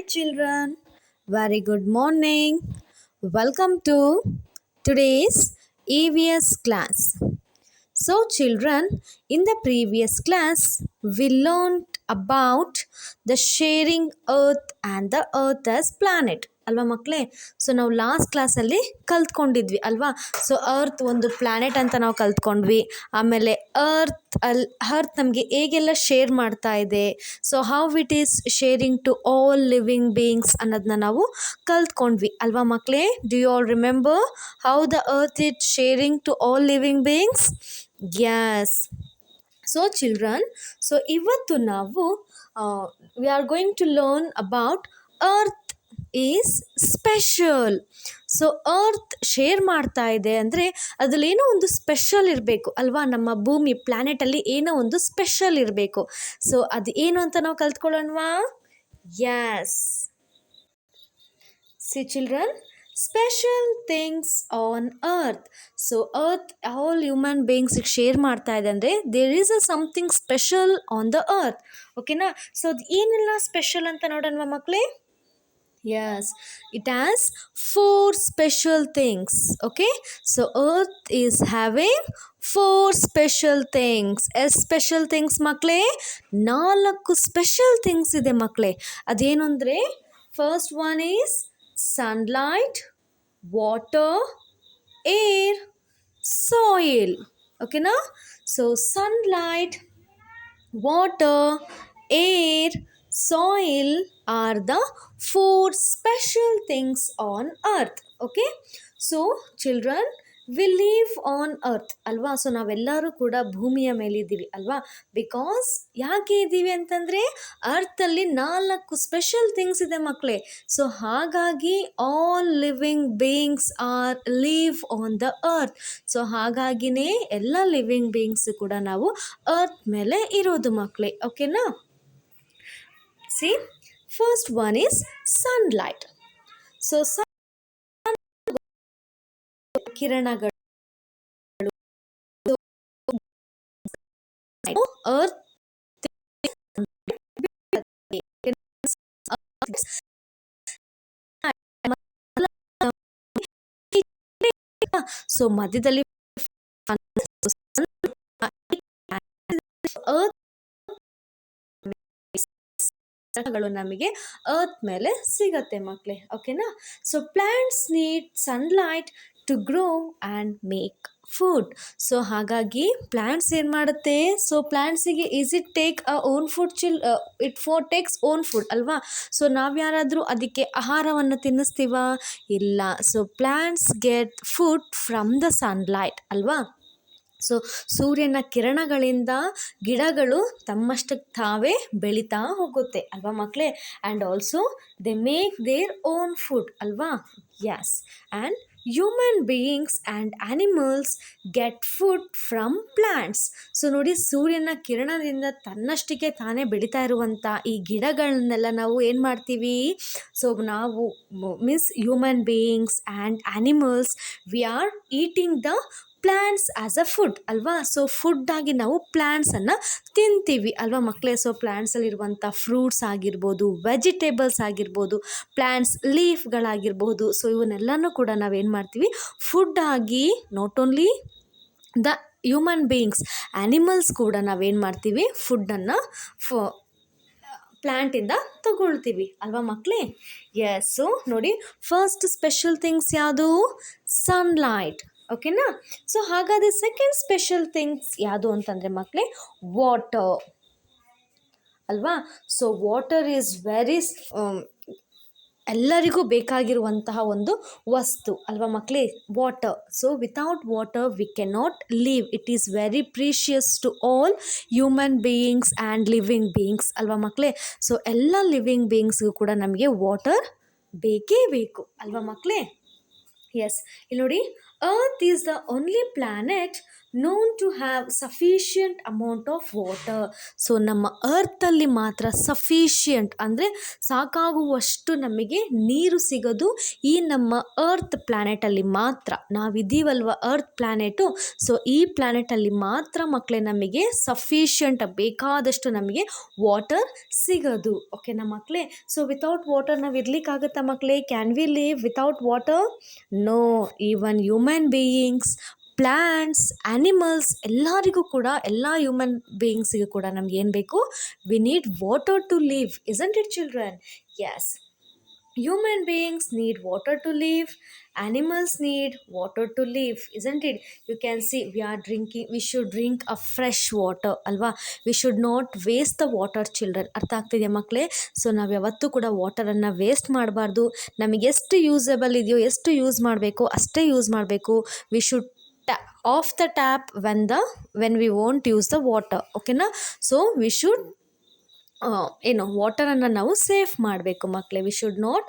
children. Very good morning. Welcome to today's EVS class. So, children, in the previous class, we learned about the sharing earth and the earth as planet. ಅಲ್ವಾ ಮಕ್ಕಳೇ? So ನಾವು last ಕ್ಲಾಸಲ್ಲಿ ಕಲ್ತ್ಕೊಂಡಿದ್ವಿ ಅಲ್ವಾ? So earth ಒಂದು planet ಅಂತ ನಾವು ಕಲ್ತ್ಕೊಂಡ್ವಿ. ಆಮೇಲೆ earth ನಮಗೆ ಹೇಗೆಲ್ಲ ಶೇರ್ ಮಾಡ್ತಾ ಇದೆ, so how it is sharing to all living beings ಅನ್ನೋದನ್ನ ನಾವು ಕಲ್ತ್ಕೊಂಡ್ವಿ ಅಲ್ವಾ ಮಕ್ಕಳೇ? Do you all remember how the earth it sharing to all living beings? Yes. So children, so ಇವತ್ತು ನಾವು we are going to learn about earth is special. So earth share ಮಾಡ್ತಾ ಇದೆ ಅಂದರೆ ಅದರಲ್ಲಿ ಏನೋ ಒಂದು ಸ್ಪೆಷಲ್ ಇರಬೇಕು ಅಲ್ವಾ? ನಮ್ಮ ಭೂಮಿ ಪ್ಲ್ಯಾನೆಟಲ್ಲಿ ಏನೋ ಒಂದು ಸ್ಪೆಷಲ್ ಇರಬೇಕು. ಸೊ ಅದು ಏನು ಅಂತ ನಾವು ಕಲ್ತ್ಕೊಳ್ಳೋಣವಾ? Yes. See children, special things on earth. So earth all human beings ಶೇರ್ ಮಾಡ್ತಾ ಇದೆ ಅಂದರೆ there is a something special on the earth. ಓಕೆನಾ? ಸೊ ಅದು ಏನೆಲ್ಲ ಸ್ಪೆಷಲ್ ಅಂತ ನೋಡೋಣವಾ ಮಕ್ಕಳೇ? Yes, it has 4 special things. Okay, so earth is having 4 special things. Special things ಮಕ್ಕಳೇ 4 ಸ್ಪೆಷಲ್ ಥಿಂಗ್ಸ್ ಇದೆ ಮಕ್ಕಳೇ. ಅದೇನು ಅಂದರೆ first one is sunlight, water, air, soil. Okay na? So sunlight, water, air, soil are the 4 special things on earth. Okay, so children, we live on earth ಅಲ್ವಾ? So ನಾವೆಲ್ಲರೂ ಕೂಡ ಭೂಮಿಯ ಮೇಲಿದ್ದೀವಿ ಅಲ್ವಾ? ಬಿಕಾಸ್ ಯಾಕೆ ಇದ್ದೀವಿ ಅಂತಂದರೆ ಅರ್ಥಲ್ಲಿ 4 ಸ್ಪೆಷಲ್ ಥಿಂಗ್ಸ್ ಇದೆ ಮಕ್ಕಳೇ. ಸೊ ಹಾಗಾಗಿ all living beings are live on the earth. So ಹಾಗಾಗಿನೇ ಎಲ್ಲ ಲಿವಿಂಗ್ ಬೀಯಿಂಗ್ಸ್ ಕೂಡ ನಾವು ಅರ್ತ್ ಮೇಲೆ ಇರೋದು ಮಕ್ಕಳೇ. ಓಕೆನಾ? See first one is sunlight. So ಕಿರಣಗಳು ಅರ್ತ್ ಸೊ ಮಧ್ಯದಲ್ಲಿ ನಮಗೆ ಅರ್ತ್ ಮೇಲೆ ಸಿಗತ್ತೆ ಮಕ್ಕಳೇ. ಓಕೆನಾ? So plants need sunlight to grow and make food. So ಹಾಗಾಗಿ ಪ್ಲ್ಯಾಂಟ್ಸ್ ಏನು ಮಾಡುತ್ತೆ? ಸೊ ಪ್ಲ್ಯಾಂಟ್ಸಿಗೆ is it take a own food takes own food ಅಲ್ವಾ? ಸೊ ನಾವು ಯಾರಾದರೂ ಅದಕ್ಕೆ ಆಹಾರವನ್ನು ತಿನ್ನಿಸ್ತೀವಾ? ಇಲ್ಲ. So plants get food from the sunlight ಅಲ್ವಾ? ಸೊ ಸೂರ್ಯನ ಕಿರಣಗಳಿಂದ ಗಿಡಗಳು ತಮ್ಮಷ್ಟಕ್ಕೆ ತಾವೇ ಬೆಳೀತಾ ಹೋಗುತ್ತೆ ಅಲ್ವಾ ಮಕ್ಕಳೇ? And also they make their own food ಅಲ್ವಾ? Yes. And human beings and animals get food from plants. So ನೋಡಿ, ಸೂರ್ಯನ ಕಿರಣದಿಂದ ತನ್ನಷ್ಟಕ್ಕೆ ತಾನೇ ಬೆಳೀತಾ ಇರುವಂಥ ಈ ಗಿಡಗಳನ್ನೆಲ್ಲ ನಾವು ಏನು ಮಾಡ್ತೀವಿ? ಸೊ ನಾವು human beings and animals we are eating the plants as a food ಅಲ್ವಾ? ಸೊ ಫುಡ್ಡಾಗಿ ನಾವು ಪ್ಲ್ಯಾಂಟ್ಸನ್ನು ತಿಂತೀವಿ ಅಲ್ವಾ ಮಕ್ಕಳೇ? ಸೊ ಪ್ಲ್ಯಾಂಟ್ಸಲ್ಲಿರುವಂಥ ಫ್ರೂಟ್ಸ್ ಆಗಿರ್ಬೋದು, ವೆಜಿಟೇಬಲ್ಸ್ ಆಗಿರ್ಬೋದು, ಪ್ಲ್ಯಾಂಟ್ಸ್ ಲೀಫ್ಗಳಾಗಿರ್ಬೋದು, ಸೊ ಇವನ್ನೆಲ್ಲನೂ ಕೂಡ ನಾವೇನು ಮಾಡ್ತೀವಿ? ಫುಡ್ಡಾಗಿ not only the human beings, animals ಕೂಡ ನಾವೇನು ಮಾಡ್ತೀವಿ? ಫುಡ್ಡನ್ನು ಪ್ಲ್ಯಾಂಟಿಂದ ತಗೊಳ್ತೀವಿ ಅಲ್ವಾ ಮಕ್ಕಳೇ? ಎಸ್. ಸೊ ನೋಡಿ, ಫಸ್ಟ್ ಸ್ಪೆಷಲ್ ಥಿಂಗ್ಸ್ ಯಾವುದು? ಸನ್ಲೈಟ್. ಓಕೆನಾ? ಸೊ ಹಾಗಾದರೆ ಸೆಕೆಂಡ್ ಸ್ಪೆಷಲ್ ಥಿಂಗ್ಸ್ ಯಾವುದು ಅಂತಂದರೆ ಮಕ್ಕಳೇ, ವಾಟರ್ ಅಲ್ವಾ? ಸೊ ವಾಟರ್ ಈಸ್ ವೆರಿ ಎಲ್ಲರಿಗೂ ಬೇಕಾಗಿರುವಂತಹ ಒಂದು ವಸ್ತು ಅಲ್ವಾ ಮಕ್ಕಳೇ? Water. So without water we cannot live. It is very precious to all human beings and living beings ಅಲ್ವಾ ಮಕ್ಕಳೇ? ಸೊ ಎಲ್ಲ ಲಿವಿಂಗ್ ಬೀಯಿಂಗ್ಸ್ಗೂ ಕೂಡ ನಮಗೆ ವಾಟರ್ ಬೇಕೇ ಬೇಕು ಅಲ್ವಾ ಮಕ್ಕಳೇ? ಎಸ್. ಇಲ್ಲಿ ನೋಡಿ, earth is the only planet known to have sufficient amount of water. So ನಮ್ಮ ಅರ್ಥಲ್ಲಿ ಮಾತ್ರ ಸಫಿಷಿಯಂಟ್ ಅಂದರೆ ಸಾಕಾಗುವಷ್ಟು ನಮಗೆ ನೀರು ಸಿಗೋದು ಈ ನಮ್ಮ ಅರ್ತ್ ಪ್ಲ್ಯಾನೆಟಲ್ಲಿ ಮಾತ್ರ. ನಾವಿದ್ದೀವಲ್ವ ಅರ್ತ್ ಪ್ಲ್ಯಾನೆಟು, ಸೊ ಈ ಪ್ಲ್ಯಾನೆಟಲ್ಲಿ ಮಾತ್ರ ಮಕ್ಕಳೇ ನಮಗೆ ಸಫಿಷಿಯಂಟ್ ಬೇಕಾದಷ್ಟು ನಮಗೆ ವಾಟರ್ ಸಿಗೋದು. ಓಕೆನಾ ಮಕ್ಕಳೇ? ಸೊ ವಿತೌಟ್ ವಾಟರ್ ನಾವು ಇರ್ಲಿಕ್ಕಾಗತ್ತಾ ಮಕ್ಕಳೇ? Can we live without water? No. Even human beings, plants, animals ಎಲ್ಲರಿಗೂ ಕೂಡ, ಎಲ್ಲ ಹ್ಯೂಮನ್ ಬೀಯಿಂಗ್ಸಿಗೂ ಕೂಡ ನಮ್ಗೆ ಏನು ಬೇಕು? We need water to live. Isn't it children? Yes, human beings need water to live, animals need water to live, isn't it? You can see we should drink a fresh water ಅಲ್ವಾ? we should not waste the water children. ಅರ್ಥ ಆಗ್ತಿದೆಯಾ ಮಕ್ಕಳೇ? So ನಾವು ಯಾವತ್ತೂ ಕೂಡ ವಾಟರನ್ನು waste ಮಾಡಬಾರ್ದು. ನಮಗೆ ಎಷ್ಟು usable ಇದೆಯೋ, ಎಷ್ಟು ಯೂಸ್ ಮಾಡಬೇಕು ಅಷ್ಟೇ ಯೂಸ್ ಮಾಡಬೇಕು. We should off the tap when we won't use the water. ಓಕೆನಾ? ಸೊ ವಿ ಶುಡ್ ವಾಟರನ್ನು ನಾವು ಸೇಫ್ ಮಾಡಬೇಕು ಮಕ್ಕಳೇ. ವಿ ಶುಡ್ ನಾಟ್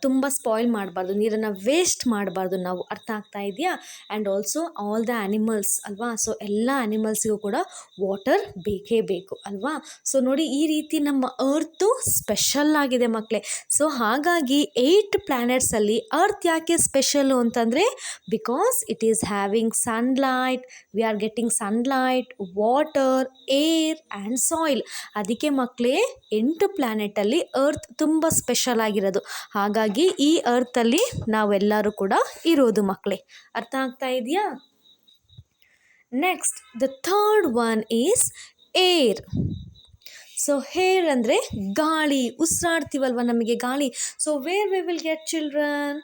ತುಂಬ ಸ್ಪಾಯ್ಲ್ ಮಾಡಬಾರ್ದು, ನೀರನ್ನು ವೇಸ್ಟ್ ಮಾಡಬಾರ್ದು ನಾವು. ಅರ್ಥ ಆಗ್ತಾ ಇದೆಯಾ? And also all the animals ಅಲ್ವಾ? ಸೊ ಎಲ್ಲ ಆ್ಯನಿಮಲ್ಸಿಗೂ ಕೂಡ ವಾಟರ್ ಬೇಕೇ ಬೇಕು ಅಲ್ವಾ? ಸೊ ನೋಡಿ, ಈ ರೀತಿ ನಮ್ಮ ಅರ್ತು ಸ್ಪೆಷಲ್ ಆಗಿದೆ ಮಕ್ಕಳೇ. ಸೊ ಹಾಗಾಗಿ 8 ಪ್ಲ್ಯಾನೆಟ್ಸಲ್ಲಿ ಅರ್ತ್ ಯಾಕೆ ಸ್ಪೆಷಲ್ಲು ಅಂತಂದರೆ, because it is having sunlight, we are getting sunlight, water, air and soil. ಅದಕ್ಕೆ ಮಕ್ಕಳೇ 8 ಪ್ಲ್ಯಾನೆಟಲ್ಲಿ ಅರ್ತ್ ತುಂಬ ಸ್ಪೆಷಲ್ ಆಗಿರೋದು. ಹಾಗಾಗಿ ಈ ಅರ್ತಲ್ಲಿ ನಾವೆಲ್ಲರೂ ಕೂಡ ಇರೋದು ಮಕ್ಕಳೇ. ಅರ್ಥ ಆಗ್ತಾ ಇದೆಯಾ? Next the third one is air. So air ಅಂದರೆ ಗಾಳಿ, ಉಸಿರಾಡ್ತೀವಲ್ವ ನಮಗೆ ಗಾಳಿ. So where we will get children?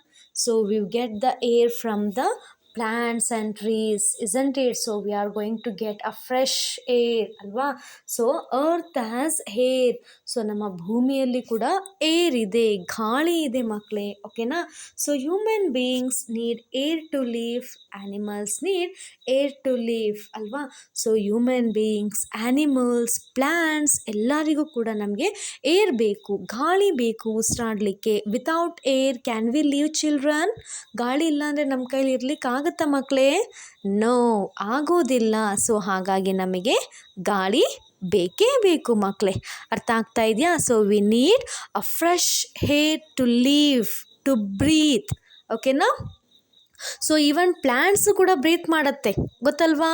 So we get the air from the plants and trees, isn't it? So we are going to get a fresh air ಅಲ್ವಾ? So earth has air. So ನಮ್ಮ ಭೂಮಿಯಲ್ಲಿ ಕೂಡ air ಇದೆ, ಗಾಳಿ ಇದೆ ಮಕ್ಕಳೇ. ಓಕೆನಾ? So human beings need air to live, animals need air to live ಅಲ್ವಾ? So human beings, animals, plants ಎಲ್ಲರಿಗೂ ಕೂಡ ನಮಗೆ ಏರ್ ಬೇಕು, ಗಾಳಿ ಬೇಕು ಉಸಿರಾಡಲಿಕ್ಕೆ. Without air can we live children? ಗಾಳಿ ಇಲ್ಲ ಅಂದರೆ ನಮ್ಮ ಕೈಲಿ ಇರ್ಲಿಕ್ಕೆ ಆಗುತ್ತಾ ಮಕ್ಕಳೇ? ನೋ, ಆಗೋದಿಲ್ಲ. ಸೊ ಹಾಗಾಗಿ ನಮಗೆ ಗಾಳಿ ಬೇಕೇ ಬೇಕು ಮಕ್ಕಳೇ. ಅರ್ಥ ಆಗ್ತಾ ಇದೆಯಾ? So we need a fresh air to live, to breathe. ಓಕೆನಾ? ಸೊ ಈವನ್ ಪ್ಲ್ಯಾಂಟ್ಸು ಕೂಡ ಬ್ರೀತ್ ಮಾಡುತ್ತೆ, ಗೊತ್ತಲ್ವಾ?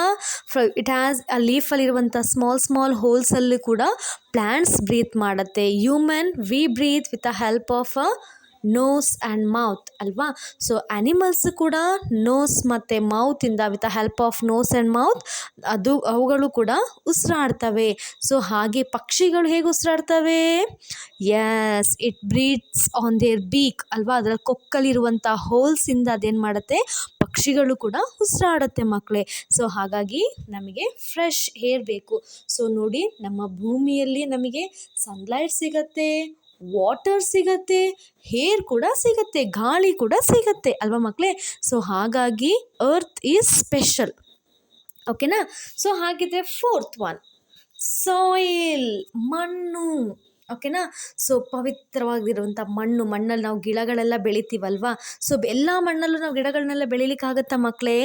ಇಟ್ ಹ್ಯಾಸ್ ಆ ಲೀಫಲ್ಲಿರುವಂಥ ಸ್ಮಾಲ್ ಹೋಲ್ಸಲ್ಲಿ ಕೂಡ ಪ್ಲ್ಯಾಂಟ್ಸ್ ಬ್ರೀತ್ ಮಾಡುತ್ತೆ. Human we breathe with the help of a nose and mouth ಅಲ್ವಾ? ಸೊ ಆ್ಯನಿಮಲ್ಸ್ ಕೂಡ ನೋಸ್ ಮತ್ತು ಮೌತಿಂದ, with the help of nose and mouth ಅವುಗಳು ಕೂಡ ಉಸಿರಾಡ್ತವೆ. ಸೊ ಹಾಗೆ ಪಕ್ಷಿಗಳು ಹೇಗೆ ಉಸಿರಾಡ್ತವೆ? Yes, it breathes on there beak ಅಲ್ವಾ? ಅದರ ಕೊಕ್ಕಲಿರುವಂಥ ಹೋಲ್ಸಿಂದ ಅದೇನು ಮಾಡುತ್ತೆ? ಪಕ್ಷಿಗಳು ಕೂಡ ಉಸಿರಾಡುತ್ತೆ ಮಕ್ಕಳೇ. ಸೊ ಹಾಗಾಗಿ ನಮಗೆ ಫ್ರೆಶ್ ಏರ್ ಬೇಕು. ಸೊ ನೋಡಿ, ನಮ್ಮ ಭೂಮಿಯಲ್ಲಿ ನಮಗೆ ಸನ್ಲೈಟ್ ಸಿಗತ್ತೆ, ವಾಟರ್ ಸಿಗತ್ತೆ, ಏರ್ ಕೂಡ ಸಿಗತ್ತೆ, ಗಾಳಿ ಕೂಡ ಸಿಗತ್ತೆ ಅಲ್ವಾ ಮಕ್ಕಳೇ? ಸೊ ಹಾಗಾಗಿ ಅರ್ತ್ ಈಸ್ ಸ್ಪೆಷಲ್. ಓಕೆನಾ? ಸೊ ಹಾಗಿದ್ರೆ ಫೋರ್ತ್ ಒನ್, ಸಾಯಿಲ್, ಮಣ್ಣು. ಓಕೆನಾ? ಸೊ ಪವಿತ್ರವಾಗಿರುವಂಥ ಮಣ್ಣಲ್ಲಿ ನಾವು ಗಿಡಗಳೆಲ್ಲ ಬೆಳಿತೀವಲ್ವಾ? ಸೊ ಎಲ್ಲ ಮಣ್ಣಲ್ಲೂ ನಾವು ಗಿಡಗಳನ್ನೆಲ್ಲ ಬೆಳಿಲಿಕ್ಕಾಗತ್ತಾ ಮಕ್ಕಳೇ?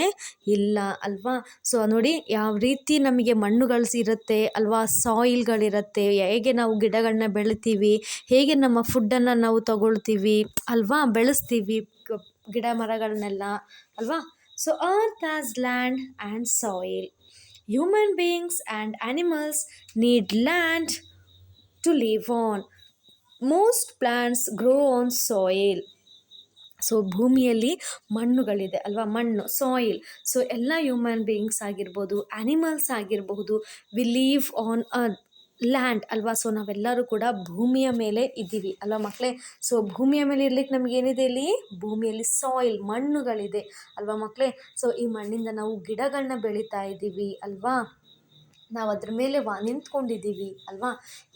ಇಲ್ಲ ಅಲ್ವಾ? ಸೊ ನೋಡಿ, ಯಾವ ರೀತಿ ನಮಗೆ ಮಣ್ಣುಗಳು ಇರುತ್ತೆ ಅಲ್ವಾ? ಸಾಯಿಲ್ಗಳಿರುತ್ತೆ. ಹೇಗೆ ನಾವು ಗಿಡಗಳನ್ನ ಬೆಳಿತೀವಿ, ಹೇಗೆ ನಮ್ಮ ಫುಡ್ಡನ್ನು ನಾವು ತಗೊಳ್ತೀವಿ ಅಲ್ವಾ, ಬೆಳೆಸ್ತೀವಿ ಗಿಡ ಮರಗಳನ್ನೆಲ್ಲ ಅಲ್ವಾ? So earth as land and soil. Human beings and animals need land to live on. Most plants grow on soil. So ಭೂಮಿಯಲ್ಲಿ ಮಣ್ಣುಗಳಿದೆ ಅಲ್ವಾ? ಮಣ್ಣು, ಸಾಯಿಲ್. ಸೊ ಎಲ್ಲ ಹ್ಯೂಮನ್ ಬೀಯಿಂಗ್ಸ್ ಆಗಿರ್ಬೋದು, ಆ್ಯನಿಮಲ್ಸ್ ಆಗಿರಬಹುದು, we live on a land ಅಲ್ವಾ? So ನಾವೆಲ್ಲರೂ ಕೂಡ ಭೂಮಿಯ ಮೇಲೆ ಇದ್ದೀವಿ ಅಲ್ವಾ ಮಕ್ಕಳೇ? ಸೊ ಭೂಮಿಯ ಮೇಲೆ ಇರ್ಲಿಕ್ಕೆ ನಮಗೇನಿದೆ? ಇಲ್ಲಿ ಭೂಮಿಯಲ್ಲಿ ಸಾಯಿಲ್, ಮಣ್ಣುಗಳಿದೆ ಅಲ್ವಾ ಮಕ್ಕಳೇ? ಸೊ ಈ ಮಣ್ಣಿಂದ ನಾವು ಗಿಡಗಳನ್ನ ಬೆಳೀತಾ ಇದ್ದೀವಿ ಅಲ್ವಾ? ನಾವು ಅದ್ರ ಮೇಲೆ ನಿಂತ್ಕೊಂಡಿದ್ದೀವಿ ಅಲ್ವಾ?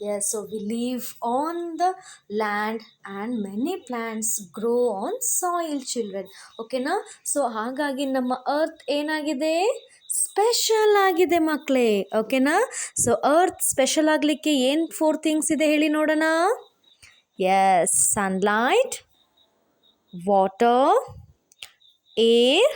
Yes, so we live on the land and many plants grow on soil children. ಓಕೆನಾ? ಸೊ ಹಾಗಾಗಿ ನಮ್ಮ ಅರ್ತ್ ಏನಾಗಿದೆ? ಸ್ಪೆಷಲ್ ಆಗಿದೆ ಮಕ್ಕಳೇ. ಓಕೆನಾ? ಸೊ ಅರ್ತ್ ಸ್ಪೆಷಲ್ ಆಗಲಿಕ್ಕೆ ಏನು 4 ಥಿಂಗ್ಸ್ ಇದೆ ಹೇಳಿ ನೋಡೋಣ. Yes, sunlight, water, air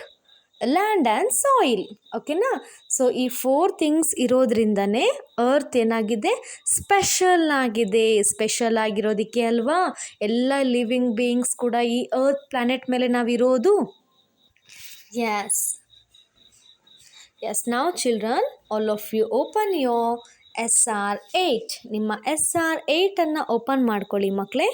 land and soil. ಓಕೆನಾ? ಸೊ ಈ 4 ಥಿಂಗ್ಸ್ ಇರೋದ್ರಿಂದನೇ ಅರ್ತ್ ಏನಾಗಿದೆ, ಸ್ಪೆಷಲ್ ಆಗಿದೆ. ಸ್ಪೆಷಲ್ ಆಗಿರೋದಕ್ಕೆ ಅಲ್ವಾ ಎಲ್ಲ ಲಿವಿಂಗ್ ಬೀಯಿಂಗ್ಸ್ ಕೂಡ ಈ ಅರ್ತ್ ಪ್ಲಾನೆಟ್ ಮೇಲೆ ನಾವಿರೋದು. Yes yes. ನಾವು children, all of you open your SR8. ನಿಮ್ಮ SR8 ಓಪನ್ ಮಾಡ್ಕೊಳ್ಳಿ ಮಕ್ಕಳೇ.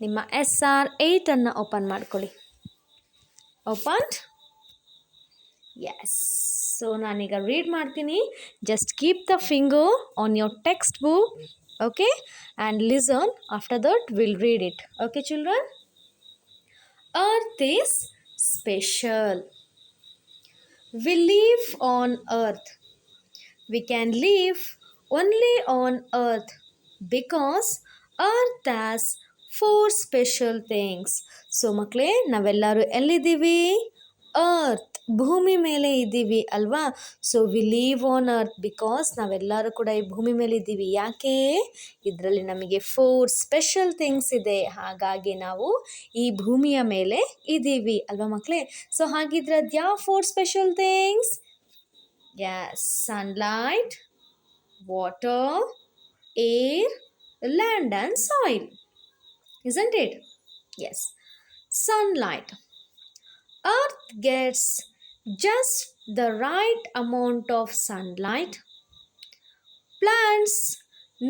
ನಿಮ್ಮ SR8 ಓಪನ್ ಮಾಡ್ಕೊಳ್ಳಿ. ಓಪನ್? ಎಸ್. ಸೊ ನಾನೀಗ ರೀಡ್ ಮಾಡ್ತೀನಿ. Just keep the finger on your text book. Okay? And listen. After that will read it. Okay children? Earth is special. We live on Earth. We can live only on Earth because Earth has 4 special things. So ಮಕ್ಕಳೇ, ನಾವೆಲ್ಲರೂ ಎಲ್ಲಿದ್ದೀವಿ? Earth, ಭೂಮಿ ಮೇಲೆ ಇದ್ದೀವಿ ಅಲ್ವಾ? So we live on earth because ನಾವೆಲ್ಲರೂ ಕೂಡ ಈ ಭೂಮಿ ಮೇಲೆ ಇದ್ದೀವಿ. ಯಾಕೆ? ಇದರಲ್ಲಿ ನಮಗೆ 4 ಸ್ಪೆಷಲ್ ಥಿಂಗ್ಸ್ ಇದೆ. ಹಾಗಾಗಿ ನಾವು ಈ ಭೂಮಿಯ ಮೇಲೆ ಇದ್ದೀವಿ ಅಲ್ವಾ ಮಕ್ಕಳೇ? ಸೊ ಹಾಗಿದ್ರೆ ಅದು ಯಾವ 4 special things? Yes, sunlight, water, air, land and soil. Isn't it? Yes. Sunlight. Earth gets just the right amount of sunlight. Plants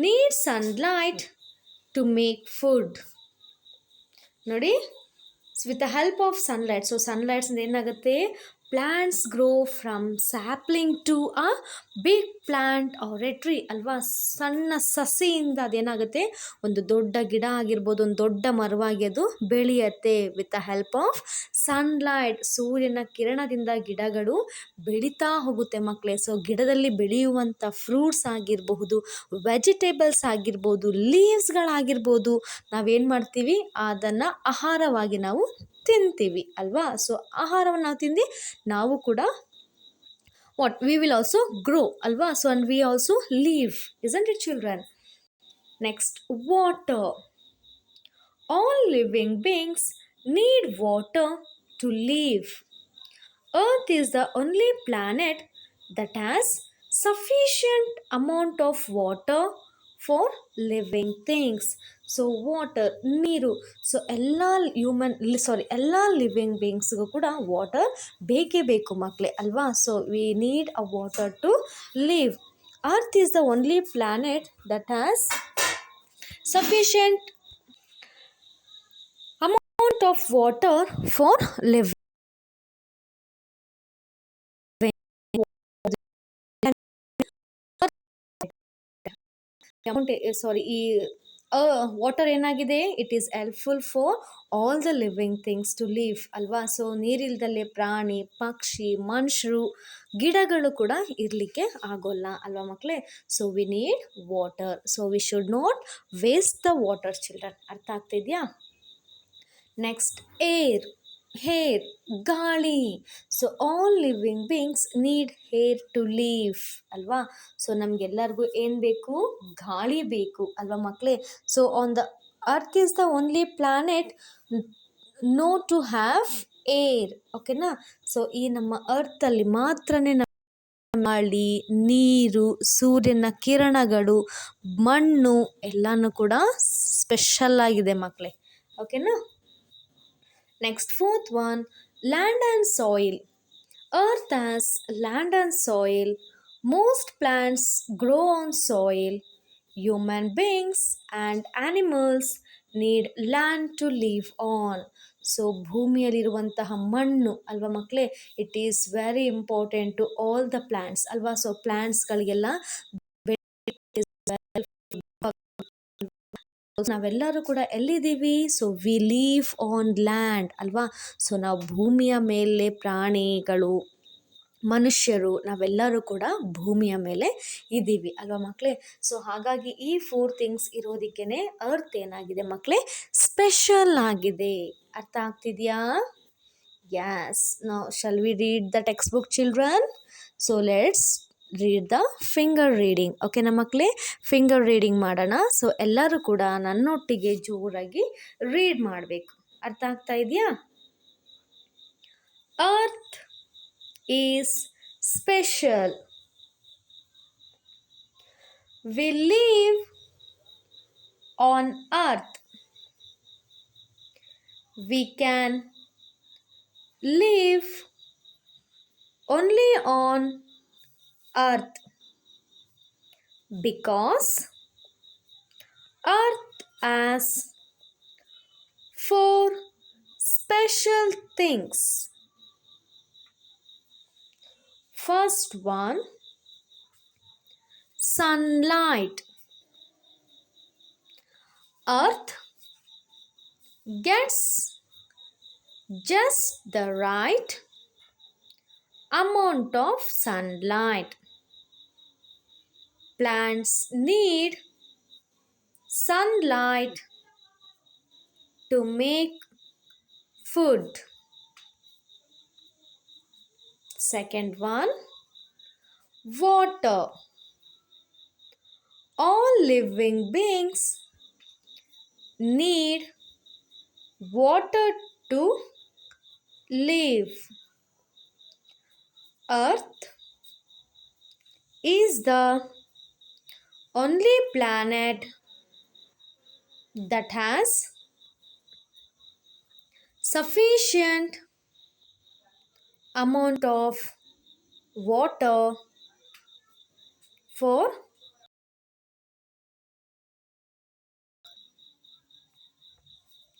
need sunlight to make food. ನೋಡಿ, with the help of sunlight. So ಸನ್ಲೈಟ್ಸಿಂದ ಏನಾಗುತ್ತೆ? Plants grow from sapling to a big plant or a tree ಅಲ್ವಾ? ಸಣ್ಣ ಸಸಿಯಿಂದ ಅದೇನಾಗುತ್ತೆ, ಒಂದು ದೊಡ್ಡ ಗಿಡ ಆಗಿರ್ಬೋದು, ಒಂದು ದೊಡ್ಡ ಮರವಾಗಿ ಅದು ಬೆಳೆಯುತ್ತೆ with the help of sunlight. ಸೂರ್ಯನ ಕಿರಣದಿಂದ ಗಿಡಗಳು ಬೆಳೀತಾ ಹೋಗುತ್ತೆ ಮಕ್ಕಳೇ. ಸೊ ಗಿಡದಲ್ಲಿ ಬೆಳೆಯುವಂಥ ಫ್ರೂಟ್ಸ್ ಆಗಿರಬಹುದು, ವೆಜಿಟೇಬಲ್ಸ್ ಆಗಿರ್ಬೋದು, ಲೀವ್ಸ್ಗಳಾಗಿರ್ಬೋದು, ನಾವೇನು ಮಾಡ್ತೀವಿ, ಅದನ್ನು ಆಹಾರವಾಗಿ ನಾವು ತಿಂತೀವಿ ಅಲ್ವಾ? ಸೊ ಆಹಾರವನ್ನು ನಾವು ತಿಂದು ನಾವು ಕೂಡ we will also grow ಅಲ್ವಾ? So and we also live. Isn't it children? Next, water. All living beings need water to live. Earth is the only planet that has sufficient amount of water for living things. So water, ನೀರು. So ಎಲ್ಲ living ಬೀಯಿಂಗ್ಸ್ಗೂ ಕೂಡ water ಬೇಕೇ ಬೇಕು ಮಕ್ಕಳೇ ಅಲ್ವಾ? So we need a water to live. Earth is the only planet that has sufficient amount of water for living. ಈ water ಏನಾಗಿದೆ, it is helpful for all the living things to live ಅಲ್ವಾ? So ನೀರಿಲ್ದಲ್ಲೇ ಪ್ರಾಣಿ, ಪಕ್ಷಿ, ಮನುಷ್ಯರು, ಗಿಡಗಳು ಕೂಡ ಇರಲಿಕ್ಕೆ ಆಗೋಲ್ಲ ಅಲ್ವಾ ಮಕ್ಕಳೇ? So we need water. So we should not waste the water children. ಅರ್ಥ ಆಗ್ತಿದೆಯಾ? ನೆಕ್ಸ್ಟ್, ಏರ್, ಗಾಳಿ. So all living beings need air to live ಅಲ್ವಾ? ಸೊ ನಮಗೆಲ್ಲರಿಗೂ ಏನು ಬೇಕು? ಗಾಳಿ ಬೇಕು ಅಲ್ವಾ ಮಕ್ಕಳೇ? So on the earth is the only planet know to have air. ಓಕೆನಾ? ಸೊ ಈ ನಮ್ಮ ಅರ್ಥಲ್ಲಿ ಮಾತ್ರನೇ ಗಾಳಿ, ನೀರು, ಸೂರ್ಯನ ಕಿರಣಗಳು, ಮಣ್ಣು ಎಲ್ಲನೂ ಕೂಡ ಸ್ಪೆಷಲ್ ಆಗಿದೆ ಮಕ್ಕಳೇ. ಓಕೆನಾ? Next, 4th one, land and soil. Earth has land and soil. Most plants grow on soil. Human beings and animals need land to live on. So ಭೂಮಿಯಲ್ಲಿರುವಂತಹ ಮಣ್ಣು ಅಲ್ವಾ ಮಕ್ಕಳೇ, it is very important to all the plants ಅಲ್ವಾ? So ಪ್ಲ್ಯಾಂಟ್ಸ್ಗಳಿಗೆಲ್ಲ ನಾವೆಲ್ಲರೂ ಕೂಡ ಎಲ್ಲಿದ್ದೀವಿ? So we live on land ಅಲ್ವಾ? ಸೊ ನಾವು ಭೂಮಿಯ ಮೇಲೆ, ಪ್ರಾಣಿಗಳು, ಮನುಷ್ಯರು, ನಾವೆಲ್ಲರೂ ಕೂಡ ಭೂಮಿಯ ಮೇಲೆ ಇದ್ದೀವಿ ಅಲ್ವಾ ಮಕ್ಕಳೇ? ಸೊ ಹಾಗಾಗಿ ಈ 4 ಥಿಂಗ್ಸ್ ಇರೋದಕ್ಕೇ ಅರ್ತ್ ಏನಾಗಿದೆ ಮಕ್ಕಳೇ? ಸ್ಪೆಷಲ್ ಆಗಿದೆ. ಅರ್ಥ ಆಗ್ತಿದೆಯಾ? Yes. Now shall we read the textbook children? So let's read the finger reading. ಓಕೆನಾ ಮಕ್ಕಳೇ? ಫಿಂಗರ್ ರೀಡಿಂಗ್ ಮಾಡೋಣ. ಸೊ ಎಲ್ಲರೂ ಕೂಡ ನನ್ನೊಟ್ಟಿಗೆ ಜೋರಾಗಿ ರೀಡ್ ಮಾಡಬೇಕು. ಅರ್ಥ ಆಗ್ತಾ ಇದೆಯಾ? Earth is special. We live on earth. We can live only on earth because earth has four special things. First one, sunlight. Earth gets just the right amount of sunlight. Plants need sunlight to make food. Second one, water. All living beings need water to live. Earth is the only planet that has sufficient amount of water for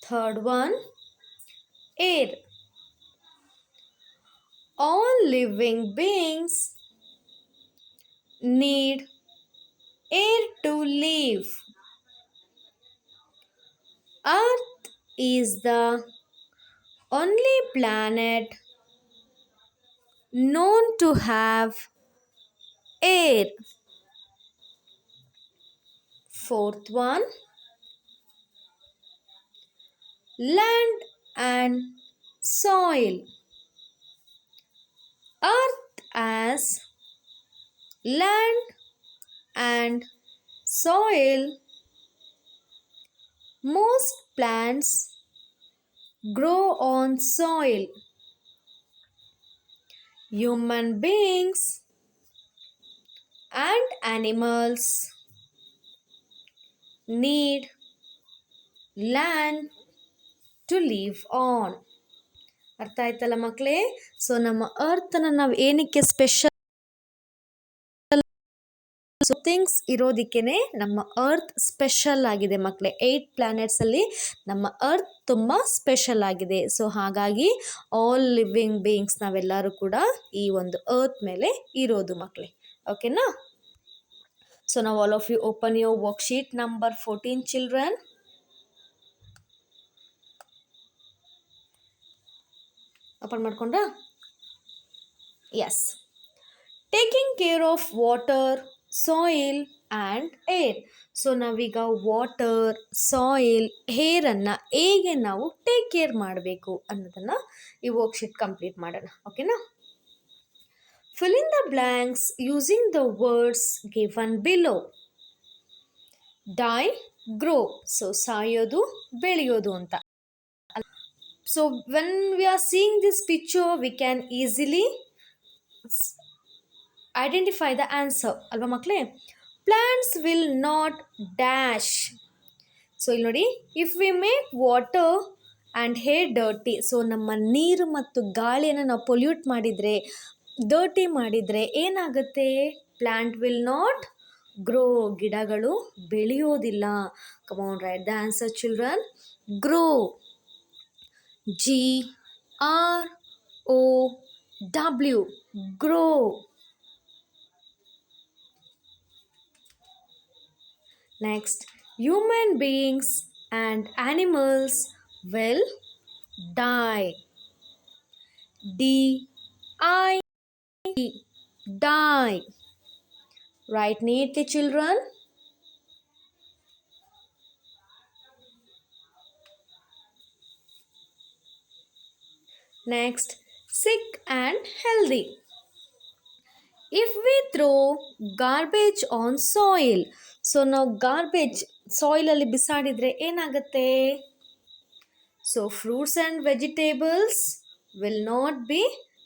third one, air. All living beings need air to live. Earth is the only planet known to have air. Fourth one, land and soil. Earth has land and soil. Most plants grow on soil. Human beings and animals need land to live on. ಅರ್ಥ ಆಯ್ತಲ್ಲ ಮಕ್ಕಳೇ? So ನಮ್ಮ ಅರ್ಥನ ನಾವು ಏನಕ್ಕೆ special things ಇರೋದಕ್ಕೇನೆ ನಮ್ಮ earth special ಆಗಿದೆ ಮಕ್ಕಳೇ. 8 ಪ್ಲಾನೆಟ್ಸಲ್ಲಿ ನಮ್ಮ ಅರ್ತ್ ತುಂಬ ಸ್ಪೆಷಲ್ ಆಗಿದೆ. ಸೊ ಹಾಗಾಗಿ ಆಲ್ ಲಿವಿಂಗ್ ಬೀಯಿಂಗ್ಸ್ ನಾವೆಲ್ಲರೂ ಕೂಡ ಈ ಒಂದು ಅರ್ತ್ ಮೇಲೆ ಇರೋದು ಮಕ್ಕಳೇ. ಓಕೆನಾ? ಸೊ ನಾವು all of you open your worksheet number 14 children. ಓಪನ್ ಮಾಡ್ಕೊಂಡ್ರಾ? Yes. Taking care of water, soil and air. So ನಾವೀಗ ವಾಟರ್, ಸಾಯಿಲ್, ಏರನ್ನು ಹೇಗೆ ನಾವು ಟೇಕ್ ಕೇರ್ ಮಾಡಬೇಕು ಅನ್ನೋದನ್ನು ಈ ವರ್ಕ್ಶೀಟ್ ಕಂಪ್ಲೀಟ್ ಮಾಡೋಣ. ಓಕೆನಾ? Fill in the blanks using the words given below. Die, grow. So ಸಾಯೋದು, ಬೆಳೆಯೋದು ಅಂತ. So when we are seeing this picture, we can easily identify the answer. ಅಲ್ವಾ ಮಕ್ಕಳೇ? Plants will not dash. So ಇಲ್ಲಿ ನೋಡಿ, if we make water and hair dirty. So ನಮ್ಮ ನೀರು ಮತ್ತು ಗಾಳಿಯನ್ನು ನಾವು ಪೊಲ್ಯೂಟ್ ಮಾಡಿದರೆ, ಡರ್ಟಿ ಮಾಡಿದರೆ ಏನಾಗುತ್ತೆ? Plant will not grow. ಗಿಡಗಳು ಬೆಳೆಯೋದಿಲ್ಲ. Come on, write the answer children. Grow. GROW. Grow. Next, human beings and animals will die. DIE. Die. Write neatly, children. Next, sick and healthy. If we throw garbage on soil. So ನಾವು garbage ಸಾಯಿಲಲ್ಲಿ ಬಿಸಾಡಿದರೆ ಏನಾಗುತ್ತೆ? So fruits and vegetables will not be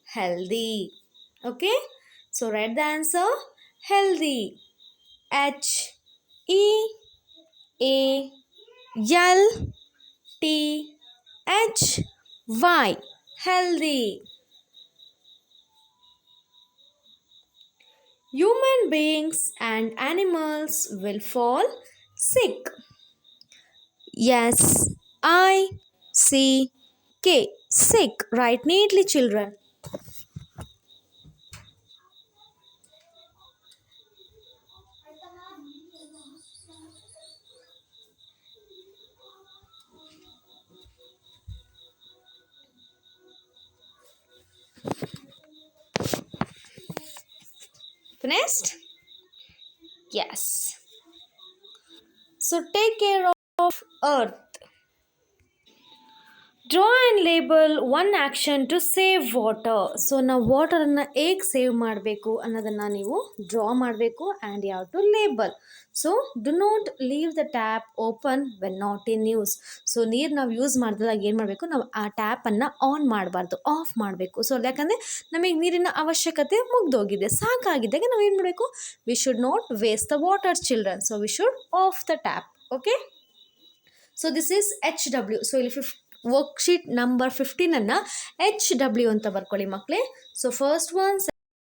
healthy. Okay, so write the answer healthy. H E A L T H Y, healthy. Human beings and animals will fall sick. Yes, I C K, sick. Write neatly, children. Finished? Yes. So take care of earth. Draw and label one action to save water. So ನಾವು ವಾಟರನ್ನು ಹೇಗೆ save ಮಾಡಬೇಕು ಅನ್ನೋದನ್ನು ನೀವು draw ಮಾಡಬೇಕು and ಯಾವ to label. So do not leave the tap open when not in use. So ನೀರು ನಾವು ಯೂಸ್ ಮಾಡಿದಾಗ ಏನು ಮಾಡಬೇಕು, ನಾವು ಆ ಟ್ಯಾಪನ್ನು ಆನ್ ಮಾಡಬಾರ್ದು, ಆಫ್ ಮಾಡಬೇಕು. ಸೊ ಯಾಕಂದರೆ ನಮಗೆ ನೀರಿನ ಅವಶ್ಯಕತೆ ಮುಗ್ದೋಗಿದೆ, ಸಾಕಾಗಿದ್ದಾಗ ನಾವು ಏನು ಮಾಡಬೇಕು, we should not waste the water children. So we should off the tap. Okay, so this is HW. So ಇಲ್ಲಿ ವರ್ಕ್ಶೀಟ್ ನಂಬರ್ 15 HW ಅಂತ ಬರ್ಕೊಳ್ಳಿ ಮಕ್ಕಳೇ. So first one,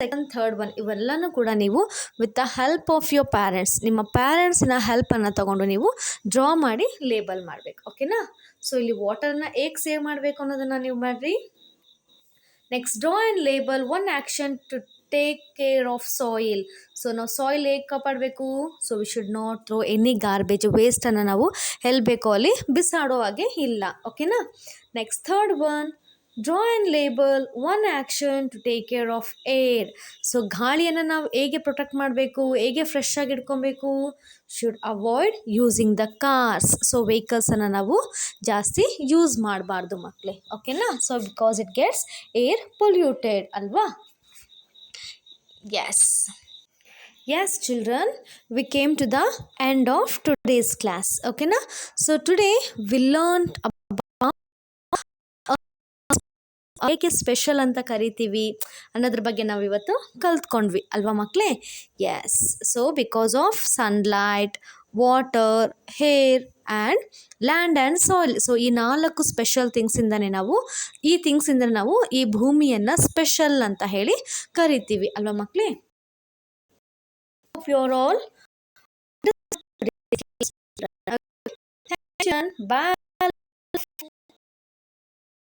second, third one ಇವೆಲ್ಲನೂ ಕೂಡ ನೀವು with the help of your parents, ನಿಮ್ಮ ಪ್ಯಾರೆಂಟ್ಸಿನ ಹೆಲ್ಪನ್ನು ತಗೊಂಡು ನೀವು ಡ್ರಾ ಮಾಡಿ ಲೇಬಲ್ ಮಾಡಬೇಕು. ಓಕೆನಾ. ಸೊ ಇಲ್ಲಿ ವಾಟರ್ನ ಹೇಗೆ ಸೇವ್ ಮಾಡಬೇಕು ಅನ್ನೋದನ್ನು ನೀವು ಮಾಡಿರಿ. Next, draw and label one action to take care of soil. So ನಾವು ಸಾಯಿಲ್ ಹೇಗೆ ಕಾಪಾಡಬೇಕು, so we should not throw any garbage, ವೇಸ್ಟನ್ನು ನಾವು ಎಲ್ಲಿ ಬೇಕೋ ಅಲ್ಲಿ ಬಿಸಾಡೋ ಹಾಗೆ ಇಲ್ಲ. ಓಕೆನಾ. Next, third one, draw and label one action to take care of air. So ಗಾಳಿಯನ್ನು ನಾವು ಹೇಗೆ ಪ್ರೊಟೆಕ್ಟ್ ಮಾಡಬೇಕು, ಹೇಗೆ ಫ್ರೆಶ್ ಆಗಿ ಇಟ್ಕೊಬೇಕು, should avoid using the cars. So ವೆಹಿಕಲ್ಸನ್ನು ನಾವು ಜಾಸ್ತಿ ಯೂಸ್ ಮಾಡಬಾರ್ದು ಮಕ್ಕಳೇ. ಓಕೆನಾ. So because it gets air polluted ಅಲ್ವಾ. Yes. Yes, children, we came to the end of today's class. Okay, na? So today we learned about ಏಕೆ ಸ್ಪೆಷಲ್ ಅಂತ ಕರಿತೀವಿ ಅನ್ನೋದ್ರ ಬಗ್ಗೆ ನಾವು ಇವತ್ತು ಕಲ್ತ್ಕೊಂಡ್ವಿ ಅಲ್ವಾ ಮಕ್ಕಳೇ. Yes. So because of sunlight, water, air and land and soil. So ಈ 4 ಸ್ಪೆಷಲ್ ಥಿಂಗ್ಸಿಂದನೇ ನಾವು ಈ ಭೂಮಿಯನ್ನು ಸ್ಪೆಷಲ್ ಅಂತ ಹೇಳಿ ಕರಿತೀವಿ ಅಲ್ವಾ ಮಕ್ಕಳೇ. You are all bye.